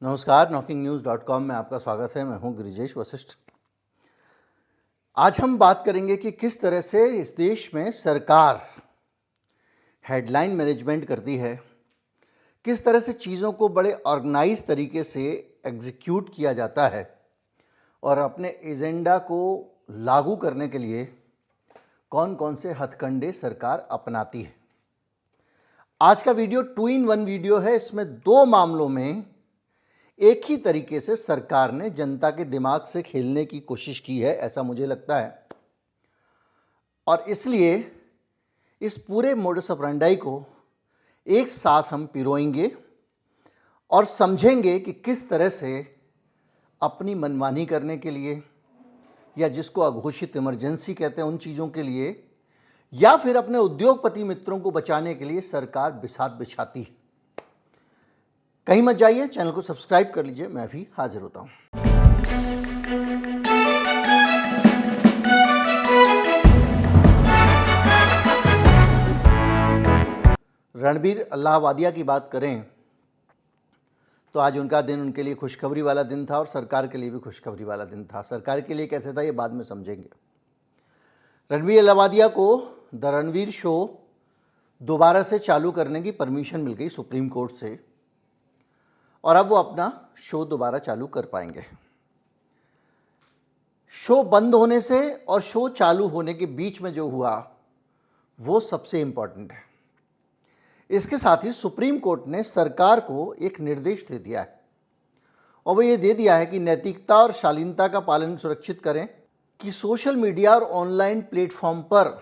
नमस्कार, knocking-news.com में आपका स्वागत है। मैं हूं गिरिजेश वशिष्ठ। आज हम बात करेंगे कि किस तरह से इस देश में सरकार हेडलाइन मैनेजमेंट करती है, किस तरह से चीज़ों को बड़े ऑर्गेनाइज तरीके से एग्जीक्यूट किया जाता है और अपने एजेंडा को लागू करने के लिए कौन कौन से हथकंडे सरकार अपनाती है। आज का वीडियो 2-in-1 वीडियो है। इसमें दो मामलों में एक ही तरीके से सरकार ने जनता के दिमाग से खेलने की कोशिश की है, ऐसा मुझे लगता है। और इसलिए इस पूरे मोडस ऑपरेंडी को एक साथ हम पिरोएंगे और समझेंगे कि किस तरह से अपनी मनमानी करने के लिए, या जिसको अघोषित इमरजेंसी कहते हैं उन चीज़ों के लिए, या फिर अपने उद्योगपति मित्रों को बचाने के लिए सरकार बिसात बिछाती है। कहीं मत जाइए, चैनल को सब्सक्राइब कर लीजिए। मैं भी हाजिर होता हूं। रणबीर अल्लाहवादिया की बात करें तो आज उनका दिन उनके लिए खुशखबरी वाला दिन था और सरकार के लिए भी खुशखबरी वाला दिन था। सरकार के लिए कैसे था ये बाद में समझेंगे। रणबीर अल्लाहवादिया को द रणवीर शो दोबारा से चालू करने की परमिशन मिल गई सुप्रीम कोर्ट से और अब वो अपना शो दोबारा चालू कर पाएंगे। शो बंद होने से और शो चालू होने के बीच में जो हुआ वो सबसे इम्पॉर्टेंट है। इसके साथ ही सुप्रीम कोर्ट ने सरकार को एक निर्देश दे दिया है और वो ये दे दिया है कि नैतिकता और शालीनता का पालन सुरक्षित करें, कि सोशल मीडिया और ऑनलाइन प्लेटफॉर्म पर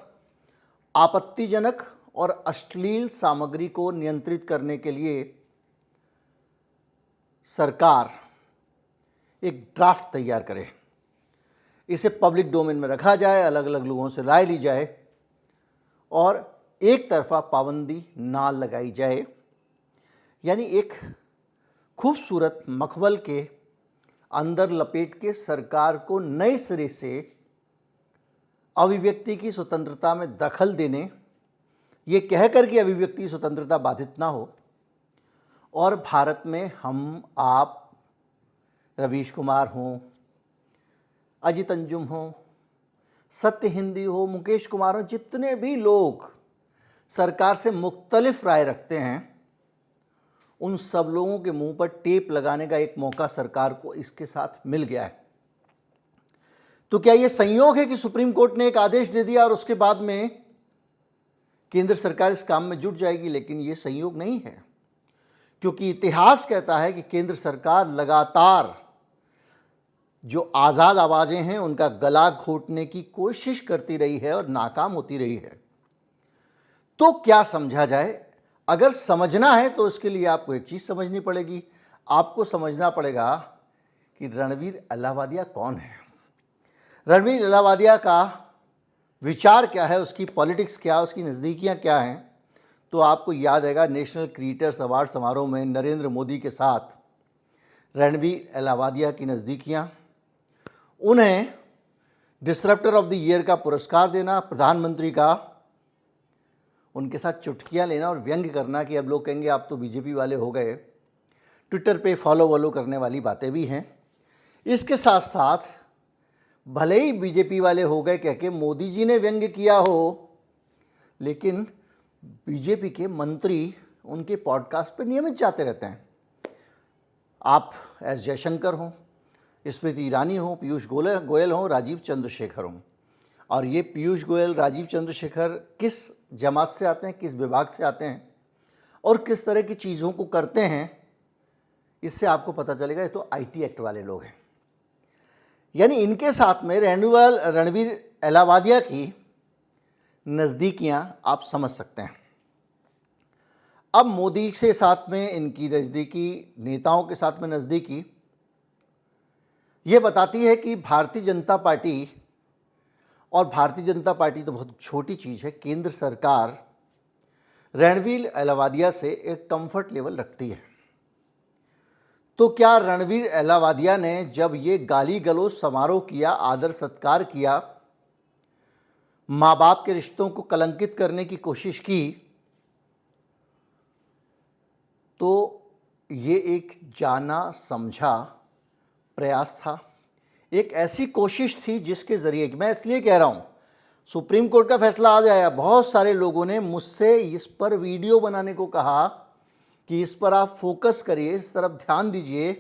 आपत्तिजनक और अश्लील सामग्री को नियंत्रित करने के लिए सरकार एक ड्राफ्ट तैयार करे, इसे पब्लिक डोमेन में रखा जाए, अलग अलग लोगों से राय ली जाए और एक तरफा पाबंदी ना लगाई जाए। यानी एक खूबसूरत मखमल के अंदर लपेट के सरकार को नए सिरे से अभिव्यक्ति की स्वतंत्रता में दखल देने, ये कहकर कि अभिव्यक्ति स्वतंत्रता बाधित ना हो और भारत में हम आप रवीश कुमार हों, अजित अंजुम हों, सत्य हिंदी हो, मुकेश कुमार हो, जितने भी लोग सरकार से मुख्तलिफ राय रखते हैं, उन सब लोगों के मुंह पर टेप लगाने का एक मौका सरकार को इसके साथ मिल गया है। तो क्या ये संयोग है कि सुप्रीम कोर्ट ने एक आदेश दे दिया और उसके बाद में केंद्र सरकार इस काम में जुट जाएगी? लेकिन ये संयोग नहीं है, क्योंकि इतिहास कहता है कि केंद्र सरकार लगातार जो आज़ाद आवाज़ें हैं उनका गला घोटने की कोशिश करती रही है और नाकाम होती रही है। तो क्या समझा जाए? अगर समझना है तो इसके लिए आपको एक चीज़ समझनी पड़ेगी। आपको समझना पड़ेगा कि रणबीर अल्लाहवादिया कौन है, रणबीर अल्लाहवादिया का विचार क्या है, उसकी पॉलिटिक्स क्या है, उसकी नज़दीकियाँ क्या हैं। तो आपको याद आएगा नेशनल क्रिएटर्स अवार्ड समारोह में नरेंद्र मोदी के साथ रणबीर अल्लाहवादिया की नज़दीकियाँ, उन्हें डिसरप्टर ऑफ द ईयर का पुरस्कार देना, प्रधानमंत्री का उनके साथ चुटकियाँ लेना और व्यंग्य करना कि अब लोग कहेंगे आप तो बीजेपी वाले हो गए। ट्विटर पे फॉलो वॉलो करने वाली बातें भी हैं। इसके साथ साथ भले ही बीजेपी वाले हो गए कह के मोदी जी ने व्यंग्य किया हो, लेकिन बीजेपी के मंत्री उनके पॉडकास्ट पे नियमित जाते रहते हैं। आप एस जयशंकर हों, स्मृति ईरानी हों, पीयूष गोयल हों, राजीव चंद्रशेखर हों। और ये पीयूष गोयल, राजीव चंद्रशेखर किस जमात से आते हैं, किस विभाग से आते हैं और किस तरह की चीज़ों को करते हैं, इससे आपको पता चलेगा। ये तो आईटी एक्ट वाले लोग हैं। यानी इनके साथ में रणबीर अल्लाहवादिया की नज़दीकियां आप समझ सकते हैं। अब मोदी के साथ में इनकी नज़दीकी, नेताओं के साथ में नज़दीकी, ये बताती है कि भारतीय जनता पार्टी, और भारतीय जनता पार्टी तो बहुत छोटी चीज़ है, केंद्र सरकार रणबीर अल्लाहवादिया से एक कंफर्ट लेवल रखती है। तो क्या रणबीर अल्लाहवादिया ने जब ये गाली गलौज समारोह किया, आदर सत्कार किया, माँ बाप के रिश्तों को कलंकित करने की कोशिश की, तो ये एक जाना समझा प्रयास था, एक ऐसी कोशिश थी जिसके ज़रिए, मैं इसलिए कह रहा हूँ, सुप्रीम कोर्ट का फैसला आ जाएगा, बहुत सारे लोगों ने मुझसे इस पर वीडियो बनाने को कहा कि इस पर आप फोकस करिए, इस तरफ ध्यान दीजिए।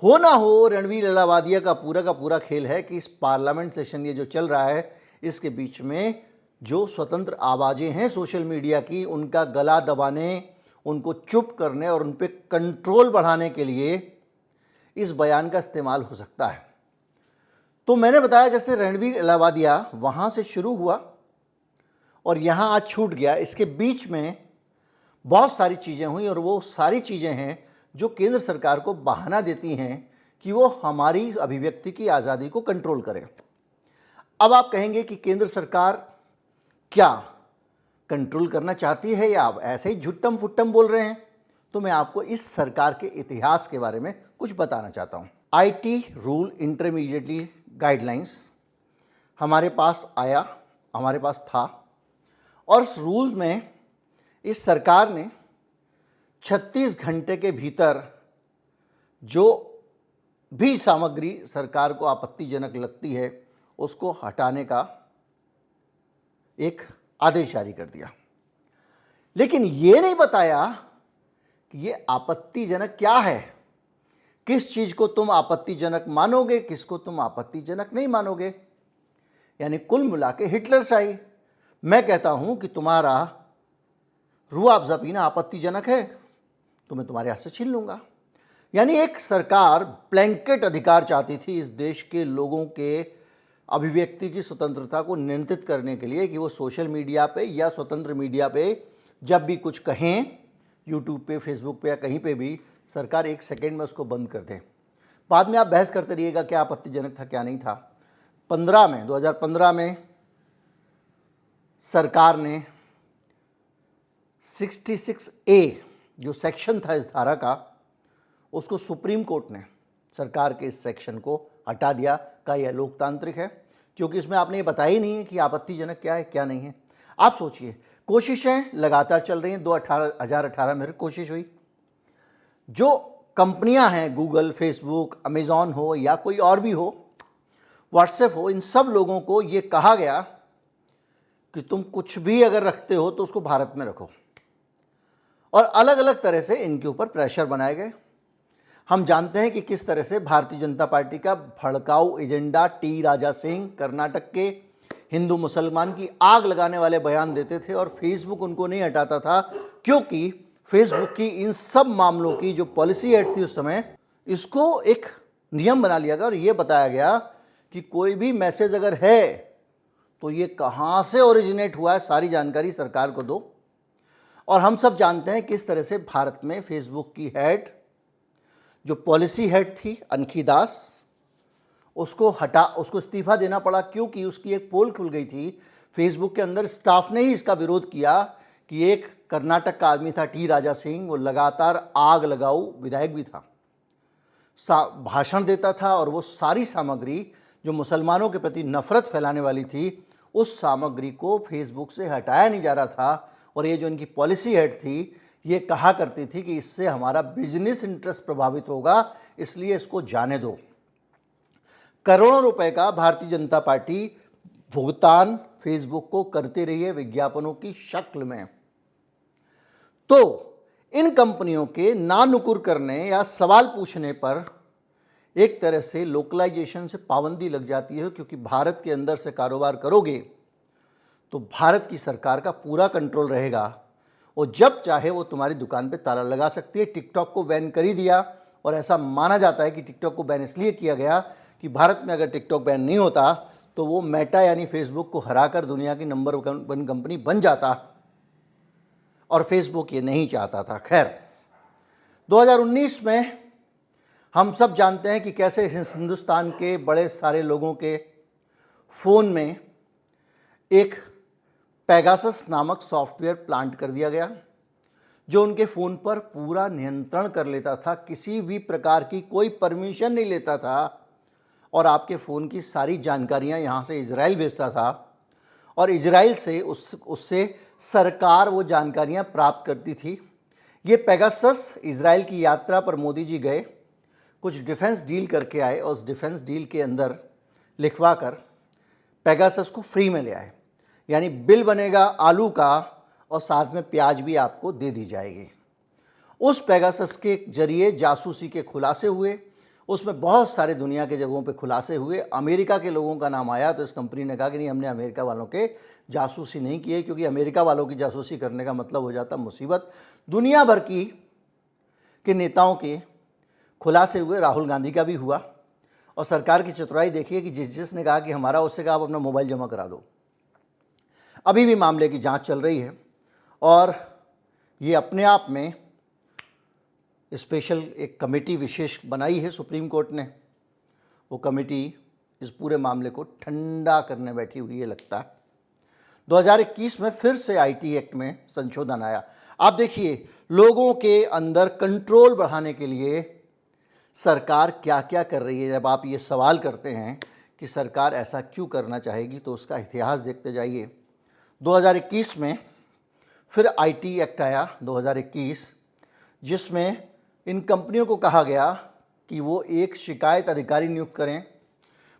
हो ना हो, रणवीर अलाहाबादिया का पूरा खेल है कि इस पार्लियामेंट सेशन ये जो चल रहा है, इसके बीच में जो स्वतंत्र आवाज़ें हैं सोशल मीडिया की, उनका गला दबाने, उनको चुप करने और उन पर कंट्रोल बढ़ाने के लिए इस बयान का इस्तेमाल हो सकता है। तो मैंने बताया जैसे रणवीर अलाहाबादिया वहाँ से शुरू हुआ और यहाँ आज छूट गया, इसके बीच में बहुत सारी चीज़ें हुई और वो सारी चीज़ें हैं जो केंद्र सरकार को बहाना देती हैं कि वो हमारी अभिव्यक्ति की आज़ादी को कंट्रोल करे। अब आप कहेंगे कि केंद्र सरकार क्या कंट्रोल करना चाहती है या आप ऐसे ही झुट्टम फुट्टम बोल रहे हैं? तो मैं आपको इस सरकार के इतिहास के बारे में कुछ बताना चाहता हूँ। आईटी रूल इंटरमीडिएटली गाइडलाइंस हमारे पास आया, हमारे पास था, और उस रूल्स में इस सरकार ने 36 घंटे के भीतर जो भी सामग्री सरकार को आपत्तिजनक लगती है उसको हटाने का एक आदेश जारी कर दिया। लेकिन ये नहीं बताया कि ये आपत्तिजनक क्या है, किस चीज़ को तुम आपत्तिजनक मानोगे, किसको तुम आपत्तिजनक नहीं मानोगे। यानी कुल मिला के हिटलरशाही। मैं कहता हूं कि तुम्हारा रूह अफ़ज़ा पीना आपत्तिजनक है तो मैं तुम्हारे हाथ से छीन लूंगा। यानी एक सरकार ब्लैंकेट अधिकार चाहती थी इस देश के लोगों के अभिव्यक्ति की स्वतंत्रता को नियंत्रित करने के लिए कि वो सोशल मीडिया पे या स्वतंत्र मीडिया पे जब भी कुछ कहें, यूट्यूब पे, फेसबुक पे या कहीं पे भी, सरकार 1 सेकेंड में उसको बंद कर दे। बाद में आप बहस करते रहिएगा क्या आपत्तिजनक था क्या नहीं था। 2015 में सरकार ने 66A जो सेक्शन था इस धारा का, उसको सुप्रीम कोर्ट ने सरकार के इस सेक्शन को हटा दिया। का यह लोकतांत्रिक है? क्योंकि इसमें आपने ये बताया ही नहीं है कि आपत्तिजनक क्या है क्या नहीं है। आप सोचिए, कोशिशें लगातार चल रही हैं। 2018 में कोशिश हुई। जो कंपनियां हैं, गूगल, फेसबुक, अमेज़ॉन हो या कोई और भी हो, व्हाट्सएप हो, इन सब लोगों को ये कहा गया कि तुम कुछ भी अगर रखते हो तो उसको भारत में रखो, और अलग अलग तरह से इनके ऊपर प्रेशर बनाए गए। हम जानते हैं कि किस तरह से भारतीय जनता पार्टी का भड़काऊ एजेंडा टी राजा सिंह कर्नाटक के हिंदू मुसलमान की आग लगाने वाले बयान देते थे और फेसबुक उनको नहीं हटाता था, क्योंकि फेसबुक की इन सब मामलों की जो पॉलिसी हेड थी उस समय, इसको एक नियम बना लिया गया और ये बताया गया कि कोई भी मैसेज अगर है तो ये कहाँ से ओरिजिनेट हुआ है, सारी जानकारी सरकार को दो। और हम सब जानते हैं किस तरह से भारत में फेसबुक की हेड, जो पॉलिसी हेड थी अनखी दास, उसको इस्तीफा देना पड़ा, क्योंकि उसकी एक पोल खुल गई थी। फेसबुक के अंदर स्टाफ ने ही इसका विरोध किया कि एक कर्नाटक का आदमी था टी राजा सिंह, वो लगातार आग लगाऊ विधायक भी था, भाषण देता था और वो सारी सामग्री जो मुसलमानों के प्रति नफरत फैलाने वाली थी, उस सामग्री को फेसबुक से हटाया नहीं जा रहा था। और ये जो इनकी पॉलिसी हेड थी, ये कहा करती थी कि इससे हमारा बिजनेस इंटरेस्ट प्रभावित होगा, इसलिए इसको जाने दो। करोड़ों रुपए का भारतीय जनता पार्टी भुगतान फेसबुक को करती रही है विज्ञापनों की शक्ल में। तो इन कंपनियों के नानुकुर करने या सवाल पूछने पर एक तरह से लोकलाइजेशन से पाबंदी लग जाती है, क्योंकि भारत के अंदर से कारोबार करोगे तो भारत की सरकार का पूरा कंट्रोल रहेगा और जब चाहे वो तुम्हारी दुकान पे ताला लगा सकती है। टिकटॉक को बैन कर ही दिया और ऐसा माना जाता है कि टिकटॉक को बैन इसलिए किया गया कि भारत में अगर टिकटॉक बैन नहीं होता तो वो मेटा यानी फेसबुक को हराकर दुनिया की नंबर 1 कंपनी बन जाता, और फेसबुक ये नहीं चाहता था। खैर, 2019 में हम सब जानते हैं कि कैसे हिंदुस्तान के बड़े सारे लोगों के फ़ोन में एक पेगासस नामक सॉफ्टवेयर प्लांट कर दिया गया, जो उनके फ़ोन पर पूरा नियंत्रण कर लेता था, किसी भी प्रकार की कोई परमिशन नहीं लेता था और आपके फ़ोन की सारी जानकारियां यहाँ से इजराइल भेजता था और इजराइल से उससे सरकार वो जानकारियां प्राप्त करती थी। ये पेगासस इजराइल की यात्रा पर मोदी जी गए, कुछ डिफेंस डील करके आए और उस डिफेंस डील के अंदर लिखवा कर पेगासस को फ्री में ले आए। यानी बिल बनेगा आलू का और साथ में प्याज भी आपको दे दी जाएगी। उस पेगासस के जरिए जासूसी के खुलासे हुए, उसमें बहुत सारे दुनिया के जगहों पे खुलासे हुए। अमेरिका के लोगों का नाम आया तो इस कंपनी ने कहा कि नहीं, हमने अमेरिका वालों के जासूसी नहीं किए, क्योंकि अमेरिका वालों की जासूसी करने का मतलब हो जाता मुसीबत। दुनिया भर के नेताओं के खुलासे हुए, राहुल गांधी का भी हुआ। और सरकार की चतुराई देखिए कि जिसने कहा कि हमारा, उससे कहा आप अपना मोबाइल जमा करा दो। अभी भी मामले की जांच चल रही है और ये अपने आप में स्पेशल एक कमेटी विशेष बनाई है सुप्रीम कोर्ट ने। वो कमेटी इस पूरे मामले को ठंडा करने बैठी हुई है लगता है। 2021 में फिर से आईटी एक्ट में संशोधन आया। आप देखिए, लोगों के अंदर कंट्रोल बढ़ाने के लिए सरकार क्या क्या कर रही है। जब आप ये सवाल करते हैं कि सरकार ऐसा क्यों करना चाहेगी, तो उसका इतिहास देखते जाइए। 2021 में फिर आईटी एक्ट आया 2021, जिसमें इन कंपनियों को कहा गया कि वो एक शिकायत अधिकारी नियुक्त करें।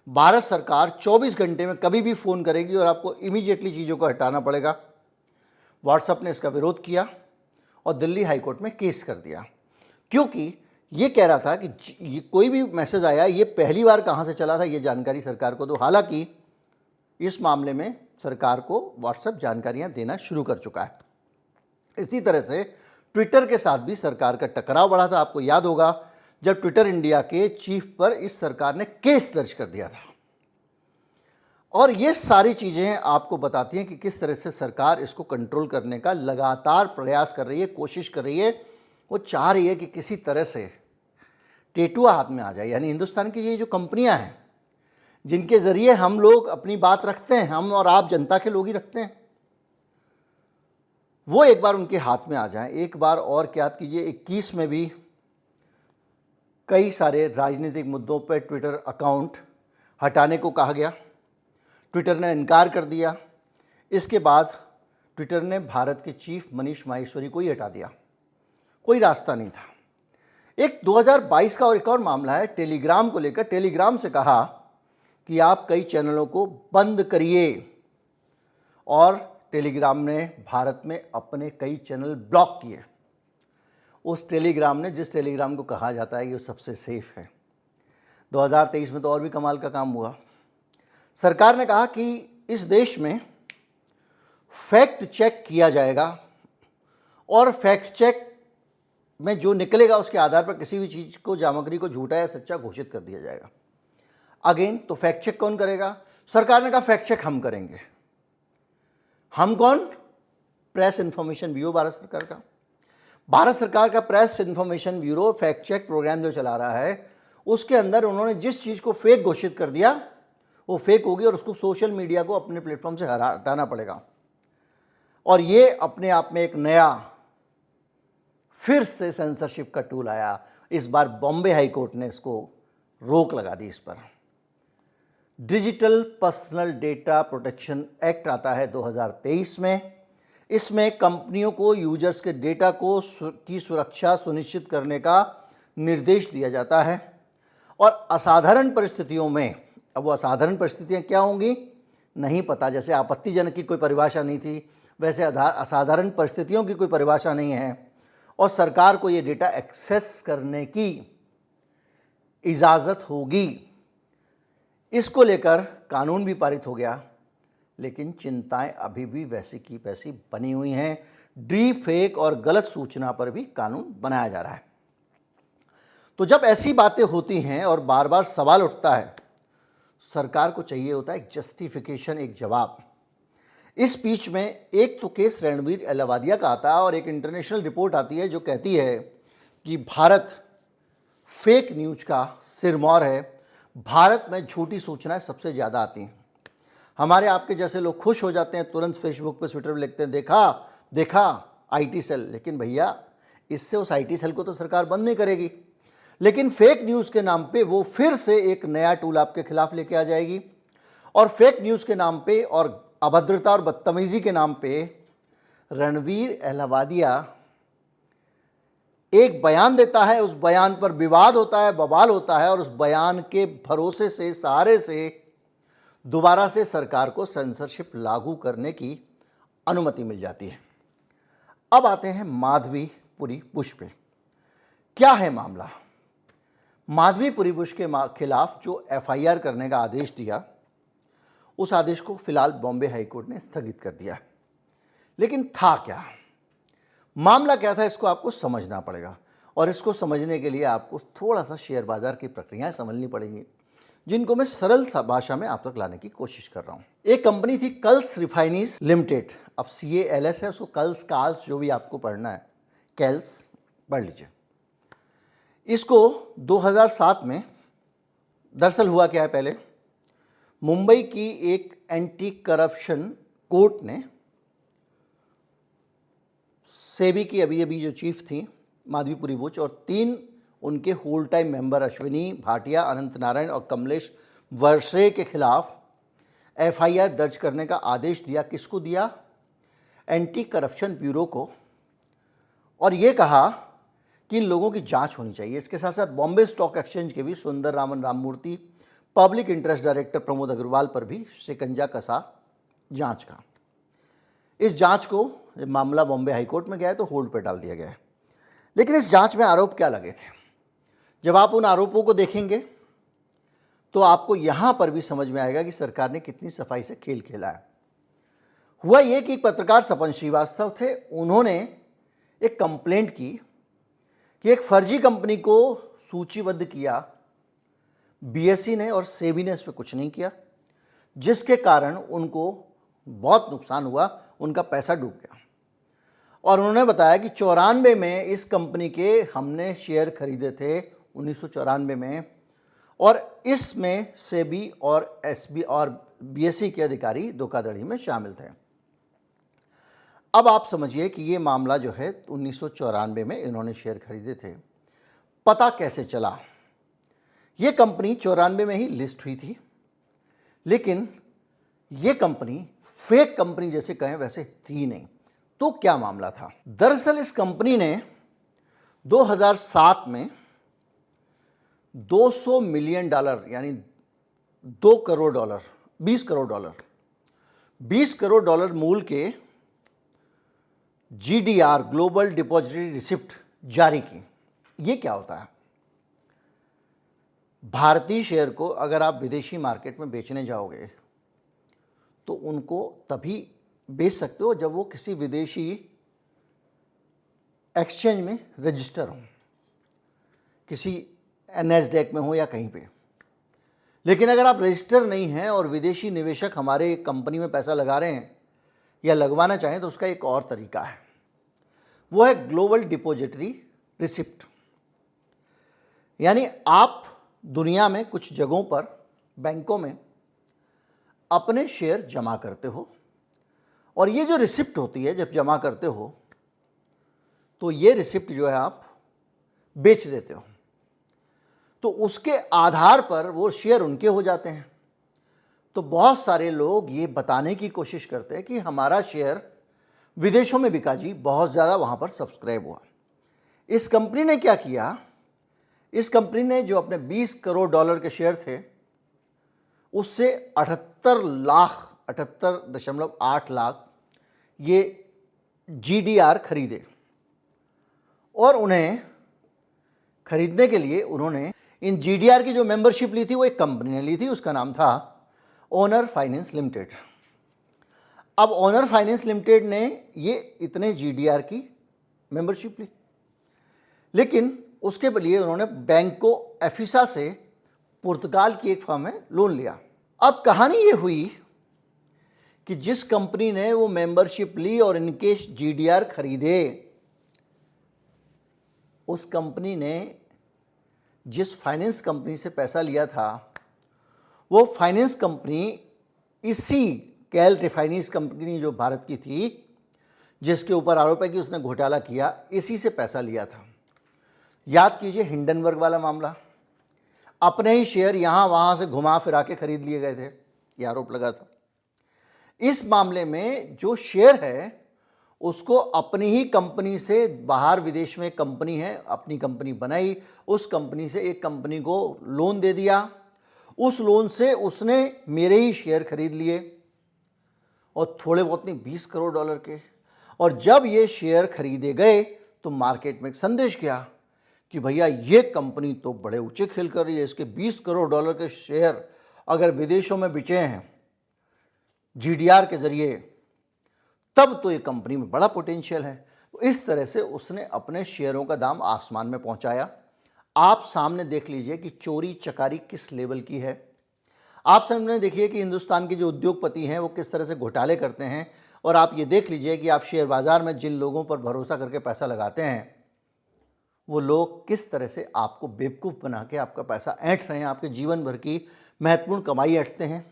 भारत सरकार 24 घंटे में कभी भी फ़ोन करेगी और आपको इमीडिएटली चीज़ों को हटाना पड़ेगा। व्हाट्सएप ने इसका विरोध किया और दिल्ली हाईकोर्ट में केस कर दिया, क्योंकि ये कह रहा था कि ये कोई भी मैसेज आया, ये पहली बार कहाँ से चला था, ये जानकारी सरकार को दो। हालांकि इस मामले में सरकार को व्हाट्सएप जानकारियाँ देना शुरू कर चुका है। इसी तरह से ट्विटर के साथ भी सरकार का टकराव बढ़ा था। आपको याद होगा जब ट्विटर इंडिया के चीफ पर इस सरकार ने केस दर्ज कर दिया था। और ये सारी चीज़ें आपको बताती हैं कि किस तरह से सरकार इसको कंट्रोल करने का लगातार प्रयास कर रही है, कोशिश कर रही है। वो चाह रही है कि किसी तरह से टेटुआ हाथ में आ जाए। यानी हिंदुस्तान की ये जो कंपनियां हैं, जिनके ज़रिए हम लोग अपनी बात रखते हैं, हम और आप जनता के लोग ही रखते हैं, वो एक बार उनके हाथ में आ जाए। एक बार और याद कीजिए, 21 में भी कई सारे राजनीतिक मुद्दों पर ट्विटर अकाउंट हटाने को कहा गया। ट्विटर ने इनकार कर दिया। इसके बाद ट्विटर ने भारत के चीफ मनीष माहेश्वरी को ही हटा दिया। कोई रास्ता नहीं था। एक 2022 का और एक और मामला है टेलीग्राम को लेकर। टेलीग्राम से कहा कि आप कई चैनलों को बंद करिए, और टेलीग्राम ने भारत में अपने कई चैनल ब्लॉक किए। उस टेलीग्राम ने, जिस टेलीग्राम को कहा जाता है ये सबसे सेफ है। 2023 में तो और भी कमाल का काम हुआ। सरकार ने कहा कि इस देश में फैक्ट चेक किया जाएगा और फैक्ट चेक में जो निकलेगा उसके आधार पर किसी भी चीज़ को, सामग्री को झूठा या सच्चा घोषित कर दिया जाएगा। अगेन, तो फैक्ट चेक कौन करेगा? सरकार ने कहा फैक्ट चेक हम करेंगे। हम कौन? प्रेस इन्फॉर्मेशन ब्यूरो भारत सरकार का। भारत सरकार का press information bureau fact check programme जो चला रहा है, उसके अंदर उन्होंने जिस चीज़ को फेक घोषित कर दिया वो फेक होगी और उसको सोशल मीडिया को अपने प्लेटफॉर्म से हटाना पड़ेगा। और ये अपने आप में एक नया फिर से सेंसरशिप का टूल आया। इस बार बॉम्बे हाई कोर्ट ने इसको रोक लगा दी। इस पर digital personal data protection act आता है 2023 में। इसमें कंपनियों को यूजर्स के डेटा की सुरक्षा सुनिश्चित करने का निर्देश दिया जाता है। और असाधारण परिस्थितियों में, अब वो असाधारण परिस्थितियां क्या होंगी नहीं पता। जैसे आपत्तिजनक की कोई परिभाषा नहीं थी, वैसे असाधारण परिस्थितियों की कोई परिभाषा नहीं है, और सरकार को ये डेटा एक्सेस करने की इजाज़त होगी। इसको लेकर कानून भी पारित हो गया, लेकिन चिंताएं अभी भी वैसी की वैसी बनी हुई हैं। डीप फेक और गलत सूचना पर भी कानून बनाया जा रहा है। तो जब ऐसी बातें होती हैं और बार बार सवाल उठता है, सरकार को चाहिए होता है एक जस्टिफिकेशन, एक जवाब। इस बीच में एक तो केस रणवीर अहलूवालिया का आता है और एक इंटरनेशनल रिपोर्ट आती है जो कहती है कि भारत फेक न्यूज़ का सिरमौर है। भारत में झूठी सूचनाएं सबसे ज़्यादा आती हैं। हमारे आपके जैसे लोग खुश हो जाते हैं, तुरंत फेसबुक पे, ट्विटर पे लिखते हैं देखा आईटी सेल। लेकिन भैया, इससे उस आईटी सेल को तो सरकार बंद नहीं करेगी, लेकिन फेक न्यूज़ के नाम पे वो फिर से एक नया टूल आपके खिलाफ लेके आ जाएगी। और फेक न्यूज़ के नाम पे और अभद्रता और बदतमीज़ी के नाम पे रणवीर अहलूवालिया एक बयान देता है, उस बयान पर विवाद होता है, बवाल होता है, और उस बयान के भरोसे से, सहारे से दोबारा से सरकार को सेंसरशिप लागू करने की अनुमति मिल जाती है। अब आते हैं माधवीपुरी बुश पे। क्या है मामला? माधवीपुरी बुश के खिलाफ जो एफआईआर करने का आदेश दिया, उस आदेश को फिलहाल बॉम्बे हाईकोर्ट ने स्थगित कर दिया। लेकिन था क्या, मामला क्या था, इसको आपको समझना पड़ेगा। और इसको समझने के लिए आपको थोड़ा सा शेयर बाजार की प्रक्रियाएं समझनी पड़ेंगी, जिनको मैं सरल भाषा में आप तक लाने की कोशिश कर रहा हूं। एक कंपनी थी कल्स रिफाइनरीज लिमिटेड, अब CALS है, उसको कल्स काल्स जो भी आपको पढ़ना है, कैल्स पढ़ लीजिए। इसको 2007 में, दरअसल हुआ क्या है, पहले मुंबई की एक एंटी करप्शन कोर्ट ने सेबी की अभी जो चीफ थी माधवीपुरी बुश और 3 उनके whole time member Ashwini Bhatia, Anant Narayan और कमलेश वर्षे के खिलाफ FIR दर्ज करने का आदेश दिया। किसको दिया? एंटी करप्शन ब्यूरो को। और ये कहा कि इन लोगों की जांच होनी चाहिए। इसके साथ साथ बॉम्बे स्टॉक एक्सचेंज के भी Sundar Raman Ramamurthy, public interest director Pramod Agarwal पर भी शिकंजा कसा जांच का। इस जांच को, जब मामला बॉम्बे हाईकोर्ट में गया है, तो होल्ड पर डाल दिया गया है। लेकिन इस जांच में आरोप क्या लगे थे? जब आप उन आरोपों को देखेंगे तो आपको यहां पर भी समझ में आएगा कि सरकार ने कितनी सफाई से खेल खेला है। हुआ यह कि पत्रकार सपन श्रीवास्तव थे, उन्होंने एक कंप्लेंट की कि एक फर्जी कंपनी को सूचीबद्ध किया BSE ने, और सेबी ने इस पर कुछ नहीं किया, जिसके कारण उनको बहुत नुकसान हुआ, उनका पैसा डूब गया। और उन्होंने बताया कि 94 में इस कंपनी के हमने शेयर खरीदे थे, 1994 में, और इसमें सेबी और SB और BSE के अधिकारी धोखाधड़ी में शामिल थे। अब आप समझिए कि ये मामला जो है 1994 में इन्होंने शेयर खरीदे थे। पता कैसे चला? ये कंपनी 94 में ही लिस्ट हुई थी, लेकिन ये कंपनी फेक कंपनी जैसे कहें वैसे थी नहीं। तो क्या मामला था? दरअसल इस कंपनी ने 2007 में $200 मिलियन यानी 2 crore dollar, 20 crore dollar, 20 crore dollar मूल के GDR ग्लोबल डिपॉजिटरी रिसिप्ट जारी की। ये क्या होता है? भारतीय शेयर को अगर आप विदेशी मार्केट में बेचने जाओगे तो उनको तभी बेच सकते हो जब वो किसी विदेशी एक्सचेंज में रजिस्टर हो, किसी NASDAQ में हो या कहीं पे। लेकिन अगर आप रजिस्टर नहीं हैं और विदेशी निवेशक हमारे कंपनी में पैसा लगा रहे हैं या लगवाना चाहें, तो उसका एक और तरीका है, वो है ग्लोबल डिपॉजिटरी रिसिप्ट। यानी आप दुनिया में कुछ जगहों पर, बैंकों में अपने शेयर जमा करते हो, और ये जो रिसिप्ट होती है, जब जमा करते हो तो ये रिसिप्ट जो है आप बेच देते हो, तो उसके आधार पर वो शेयर उनके हो जाते हैं। तो बहुत सारे लोग ये बताने की कोशिश करते हैं कि हमारा शेयर विदेशों में बिका जी, बहुत ज़्यादा वहाँ पर सब्सक्राइब हुआ। इस कंपनी ने क्या किया? इस कंपनी ने जो अपने 20 करोड़ डॉलर के शेयर थे, उससे 78.8 लाख ये GDR खरीदे, और उन्हें खरीदने के लिए उन्होंने इन GDR की जो मेंबरशिप ली थी, वो एक कंपनी ने ली थी, उसका नाम था ओनर फाइनेंस लिमिटेड। अब ओनर फाइनेंस लिमिटेड ने ये इतने GDR की मेंबरशिप ली, लेकिन उसके लिए उन्होंने बैंको एफिसा से, पुर्तगाल की एक फर्म है, लोन लिया। अब कहानी ये हुई कि जिस कंपनी ने वो मेंबरशिप ली और इनके GDR खरीदे, उस कंपनी ने जिस फाइनेंस कंपनी से पैसा लिया था, वो फाइनेंस कंपनी इसी कैल रिफाइनरीज कंपनी जो भारत की थी, जिसके ऊपर आरोप है कि उसने घोटाला किया, इसी से पैसा लिया था। याद कीजिए हिंडनबर्ग वाला मामला, अपने ही शेयर यहाँ वहाँ से घुमा फिरा के खरीद लिए गए थे, ये आरोप लगा था। इस मामले में जो शेयर है उसको अपनी ही कंपनी से, बाहर विदेश में कंपनी है, अपनी कंपनी बनाई, उस कंपनी से एक कंपनी को लोन दे दिया, उस लोन से उसने मेरे ही शेयर खरीद लिए, और थोड़े बहुत नहीं, $20 करोड़ के। और जब ये शेयर खरीदे गए तो मार्केट में एक संदेश गया कि भैया ये कंपनी तो बड़े ऊंचे खेल कर रही है, इसके $20 करोड़ के शेयर अगर विदेशों में बिचे हैं GDR के जरिए, तब तो ये कंपनी में बड़ा पोटेंशियल है। तो इस तरह से उसने अपने शेयरों का दाम आसमान में पहुंचाया। आप सामने देख लीजिए कि चोरी चकारी किस लेवल की है। आप सामने देखिए कि हिंदुस्तान के जो उद्योगपति हैं वो किस तरह से घोटाले करते हैं, और आप ये देख लीजिए कि आप शेयर बाजार में जिन लोगों पर भरोसा करके पैसा लगाते हैं वो लोग किस तरह से आपको बेवकूफ़ बना के आपका पैसा ऐंठ रहे हैं, आपके जीवन भर की महत्वपूर्ण कमाई ऐंठते हैं।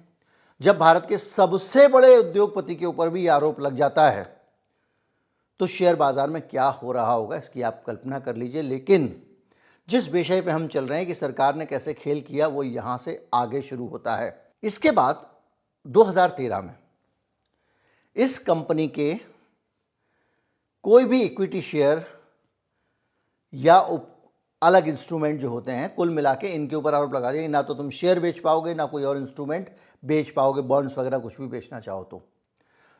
जब भारत के सबसे बड़े उद्योगपति के ऊपर भी आरोप लग जाता है तो शेयर बाजार में क्या हो रहा होगा इसकी आप कल्पना कर लीजिए। लेकिन जिस विषय पे हम चल रहे हैं कि सरकार ने कैसे खेल किया, वो यहाँ से आगे शुरू होता है। इसके बाद 2013 में इस कंपनी के कोई भी इक्विटी शेयर या अलग इंस्ट्रूमेंट जो होते हैं, कुल मिला के इनके ऊपर आरोप लगा दिया कि ना तो तुम शेयर बेच पाओगे, ना कोई और इंस्ट्रूमेंट बेच पाओगे, बॉन्ड्स वगैरह कुछ भी बेचना चाहो तो।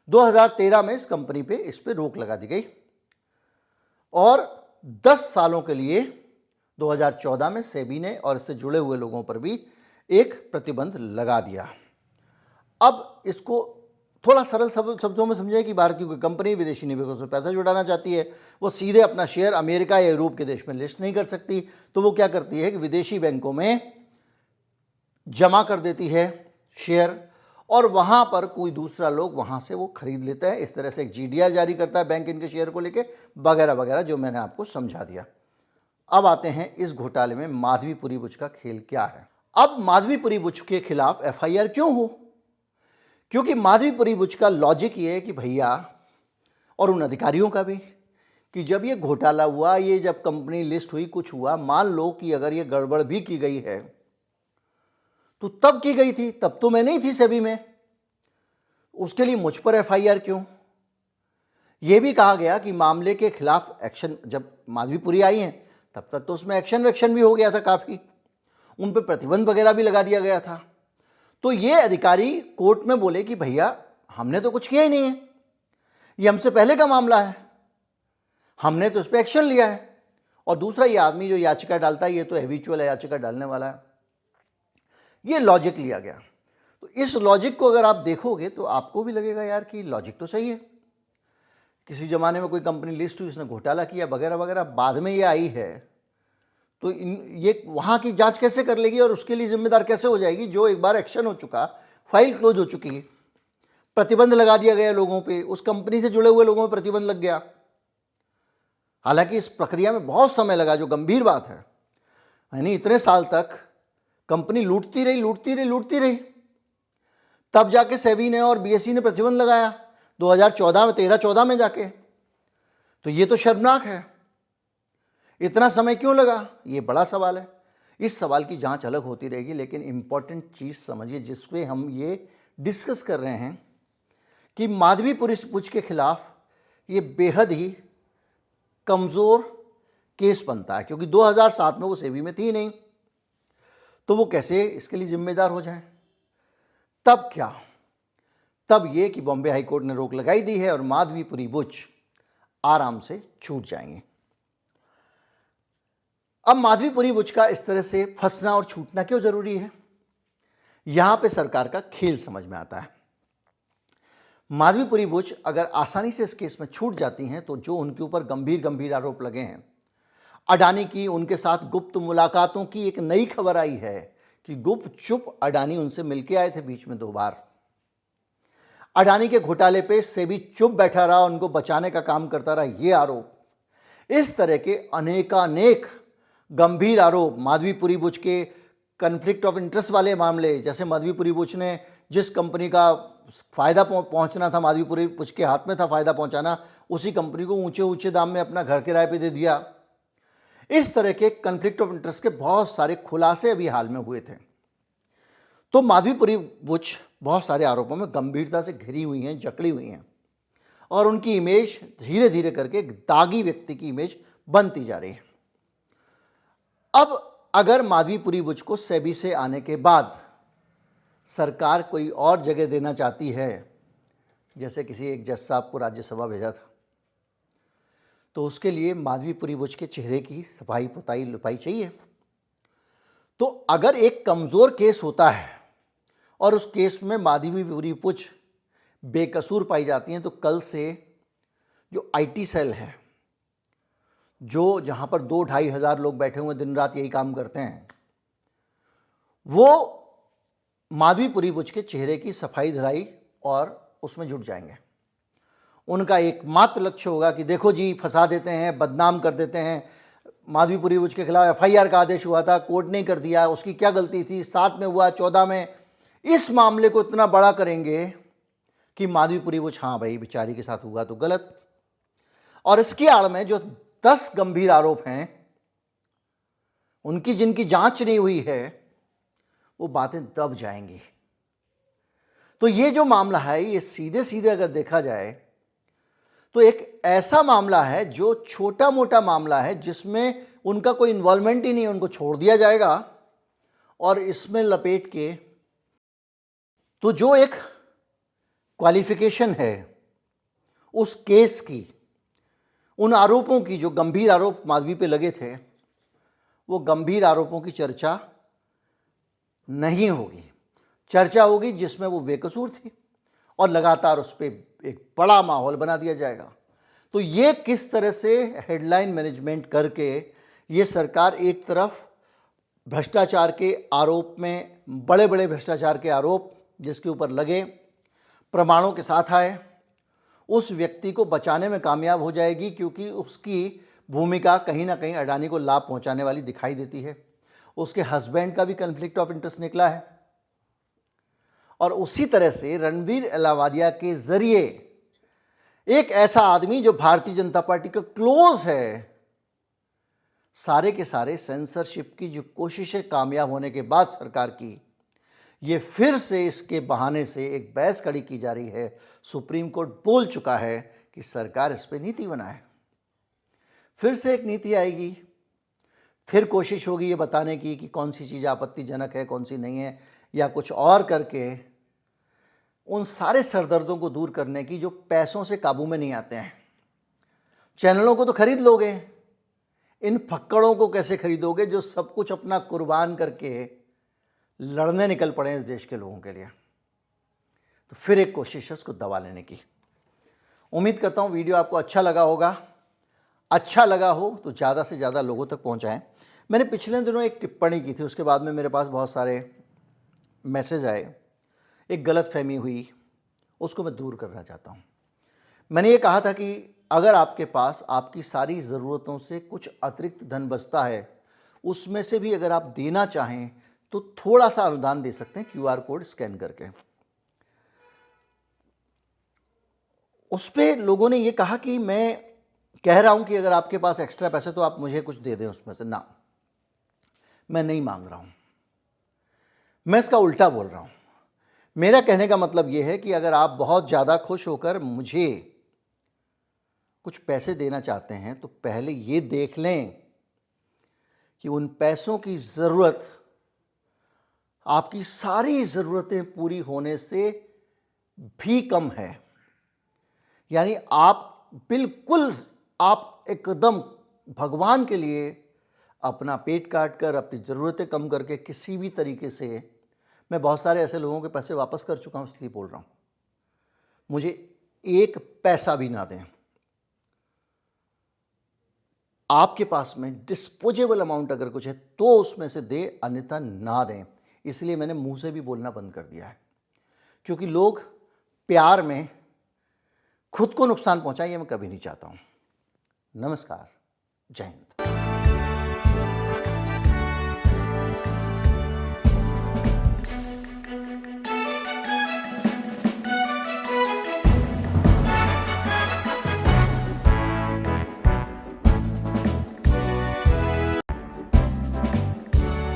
2013 में इस कंपनी पे इस पे रोक लगा दी गई, और 10 सालों के लिए 2014 में सेबी ने और इससे जुड़े हुए लोगों पर भी एक प्रतिबंध लगा दिया। अब इसको थोड़ा सरल शब्दों में समझे कि भारत की कोई कंपनी विदेशी निवेशकों से पैसा जुटाना चाहती है, वो सीधे अपना शेयर अमेरिका या यूरोप के देश में लिस्ट नहीं कर सकती, तो वो क्या करती है कि विदेशी बैंकों में जमा कर देती है शेयर, और वहाँ पर कोई दूसरा लोग वहाँ से वो खरीद लेता है। इस तरह से एक GDR जारी करता है बैंक इनके शेयर को लेके, वगैरह वगैरह, जो मैंने आपको समझा दिया। अब आते हैं इस घोटाले में माधवीपुरी बुच का खेल क्या है। अब माधवीपुरी बुच के खिलाफ FIR क्यों हो? क्योंकि माधवीपुरी बुच का लॉजिक ये है कि भैया, और उन अधिकारियों का भी, कि जब ये घोटाला हुआ, ये जब कंपनी लिस्ट हुई, कुछ हुआ, मान लो कि अगर ये गड़बड़ भी की गई है तो तब की गई थी, तब तो मैं नहीं थी सेबी में, उसके लिए मुझ पर FIR क्यों? यह भी कहा गया कि मामले के खिलाफ एक्शन, जब माधवीपुरी आई हैं तब तक तो उसमें एक्शन भी हो गया था, काफ़ी उन पर प्रतिबंध वगैरह भी लगा दिया गया था। तो ये अधिकारी कोर्ट में बोले कि भैया हमने तो कुछ किया ही नहीं है, ये हमसे पहले का मामला है, हमने तो इस पर एक्शन लिया है। और दूसरा, ये आदमी जो याचिका डालता है ये तो हैबिचुअल याचिका डालने वाला है, ये लॉजिक लिया गया। तो इस लॉजिक को अगर आप देखोगे तो आपको भी लगेगा यार कि लॉजिक तो सही है, किसी ज़माने में कोई कंपनी लिस्ट हुई, इसने घोटाला किया वगैरह वगैरह, बाद में ये आई है, तो ये वहाँ की जांच कैसे कर लेगी और उसके लिए जिम्मेदार कैसे हो जाएगी? जो एक बार एक्शन हो चुका, फाइल क्लोज हो चुकी है, प्रतिबंध लगा दिया गया लोगों पे, उस कंपनी से जुड़े हुए लोगों पर प्रतिबंध लग गया। हालांकि इस प्रक्रिया में बहुत समय लगा, जो गंभीर बात है, यानी इतने साल तक कंपनी लूटती रही, तब जाके सेबी ने और BSE ने प्रतिबंध लगाया 2014 में, 13-14 में जाके। तो ये तो शर्मनाक है, इतना समय क्यों लगा? ये बड़ा सवाल है। इस सवाल की जांच अलग होती रहेगी, लेकिन इंपॉर्टेंट चीज़ समझिए जिस पे हम ये डिस्कस कर रहे हैं कि माधवीपुरी बुच के खिलाफ ये बेहद ही कमज़ोर केस बनता है, क्योंकि 2007 में वो सेबी में थी नहीं, तो वो कैसे इसके लिए जिम्मेदार हो जाए? तब क्या? तब ये कि बॉम्बे हाई कोर्ट ने रोक लगाई दी है और माधवीपुरी बुच आराम से छूट जाएंगे। अब माधवीपुरी बुच का इस तरह से फंसना और छूटना क्यों जरूरी है? यहां पे सरकार का खेल समझ में आता है। माधवीपुरी बुच अगर आसानी से इस केस में छूट जाती हैं तो जो उनके ऊपर गंभीर आरोप लगे हैं, अडानी की उनके साथ गुप्त मुलाकातों की एक नई खबर आई है कि गुप्त चुप अडानी उनसे मिलके आए थे बीच में 2 बार। अडानी के घोटाले पे सेबी चुप बैठा रहा, उनको बचाने का काम करता रहा, ये आरोप, इस तरह के अनेकानेक गंभीर आरोप, माधवीपुरी बुच के कन्फ्लिक्ट ऑफ इंटरेस्ट वाले मामले, जैसे माधवीपुरी बुच ने जिस कंपनी का फ़ायदा पहुंचना था, माधवीपुरी बुच के हाथ में था फ़ायदा पहुंचाना, उसी कंपनी को ऊंचे दाम में अपना घर किराए पे दे दिया। इस तरह के कन्फ्लिक्ट ऑफ इंटरेस्ट के बहुत सारे खुलासे अभी हाल में हुए थे। तो माधवीपुरी बुच बहुत सारे आरोपों में गंभीरता से घिरी हुई हैं, जकड़ी हुई हैं, और उनकी इमेज धीरे धीरे करके एक दागी व्यक्ति की इमेज बनती जा रही है। अब अगर माधवीपुरी बुच को सेबी से आने के बाद सरकार कोई और जगह देना चाहती है, जैसे किसी एक जज साहब को राज्यसभा भेजा था, तो उसके लिए माधवीपुरी बुच के चेहरे की सफाई पुताई लुपाई चाहिए। तो अगर एक कमज़ोर केस होता है और उस केस में माधवीपुरी बुच बेकसूर पाई जाती हैं, तो कल से जो आईटी सेल है, जो जहाँ पर 2-2.5 हज़ार लोग बैठे हुए दिन रात यही काम करते हैं, वो माधवीपुरी बुच के चेहरे की सफाई धराई और उसमें जुट जाएंगे। उनका एकमात्र लक्ष्य होगा कि देखो जी, फंसा देते हैं, बदनाम कर देते हैं। माधवीपुरी बुच के खिलाफ एफआईआर का आदेश हुआ था, कोर्ट ने कर दिया, उसकी क्या गलती थी, 7 में हुआ, 14 में। इस मामले को इतना बड़ा करेंगे कि माधवीपुरी बुच, हाँ भाई बेचारी के साथ हुआ तो गलत। और इसकी आड़ में जो 10 गंभीर आरोप हैं, उनकी जिनकी जांच नहीं हुई है, वो बातें दब जाएंगी। तो ये जो मामला है, ये सीधे सीधे अगर देखा जाए तो एक ऐसा मामला है जो छोटा मोटा मामला है, जिसमें उनका कोई इन्वॉल्वमेंट ही नहीं है, उनको छोड़ दिया जाएगा। और इसमें लपेट के तो जो एक क्वालिफिकेशन है उस केस की, उन आरोपों की, जो गंभीर आरोप माधवी पे लगे थे, वो गंभीर आरोपों की चर्चा नहीं होगी। चर्चा होगी जिसमें वो बेकसूर थी, और लगातार उस पर एक बड़ा माहौल बना दिया जाएगा। तो ये किस तरह से हेडलाइन मैनेजमेंट करके ये सरकार एक तरफ भ्रष्टाचार के आरोप में, बड़े बड़े भ्रष्टाचार के आरोप जिसके ऊपर लगे, प्रमाणों के साथ आए, उस व्यक्ति को बचाने में कामयाब हो जाएगी, क्योंकि उसकी भूमिका कहीं ना कहीं अडानी को लाभ पहुंचाने वाली दिखाई देती है। उसके हस्बैंड का भी कन्फ्लिक्ट ऑफ इंटरेस्ट निकला है, और उसी तरह से रणवीर अलावादिया के जरिए एक ऐसा आदमी जो भारतीय जनता पार्टी का क्लोज है, सारे के सारे सेंसरशिप की जो कोशिशें कामयाब होने के बाद सरकार की, ये फिर से इसके बहाने से एक बहस खड़ी की जा रही है। सुप्रीम कोर्ट बोल चुका है कि सरकार इस पर नीति बनाए। फिर से एक नीति आएगी, फिर कोशिश होगी ये बताने की कि कौन सी चीज़ आपत्तिजनक है, कौन सी नहीं है, या कुछ और करके उन सारे सरदर्दों को दूर करने की जो पैसों से काबू में नहीं आते हैं। चैनलों को तो खरीद लोगे, इन फक्कड़ों को कैसे खरीदोगे जो सब कुछ अपना कुर्बान करके लड़ने निकल पड़े इस देश के लोगों के लिए। तो फिर एक कोशिश है उसको दबा लेने की। उम्मीद करता हूँ वीडियो आपको अच्छा लगा होगा। अच्छा लगा हो तो ज़्यादा से ज़्यादा लोगों तक पहुँचाएँ। मैंने पिछले दिनों एक टिप्पणी की थी, उसके बाद में मेरे पास बहुत सारे मैसेज आए, एक गलतफहमी हुई, उसको मैं दूर करना चाहता हूँ। मैंने ये कहा था कि अगर आपके पास आपकी सारी ज़रूरतों से कुछ अतिरिक्त धन बचता है, उसमें से भी अगर आप देना चाहें तो थोड़ा सा अनुदान दे सकते हैं क्यूआर कोड स्कैन करके। उस पर लोगों ने ये कहा कि मैं कह रहा हूँ कि अगर आपके पास एक्स्ट्रा पैसे तो आप मुझे कुछ दे दें उसमें से। ना, मैं नहीं मांग रहा हूँ, मैं इसका उल्टा बोल रहा हूँ। मेरा कहने का मतलब ये है कि अगर आप बहुत ज़्यादा खुश होकर मुझे कुछ पैसे देना चाहते हैं तो पहले ये देख लें कि उन पैसों की ज़रूरत आपकी सारी ज़रूरतें पूरी होने से भी कम है। यानी आप बिल्कुल, आप एकदम भगवान के लिए अपना पेट काट कर, अपनी ज़रूरतें कम करके किसी भी तरीके से, मैं बहुत सारे ऐसे लोगों के पैसे वापस कर चुका हूँ, इसलिए बोल रहा हूँ, मुझे एक पैसा भी ना दें। आपके पास में डिस्पोजेबल अमाउंट अगर कुछ है तो उसमें से दे, अन्यथा ना दें। इसलिए मैंने मुंह से भी बोलना बंद कर दिया है, क्योंकि लोग प्यार में खुद को नुकसान पहुंचाए, ये मैं कभी नहीं चाहता हूं। नमस्कार, जय हिंद।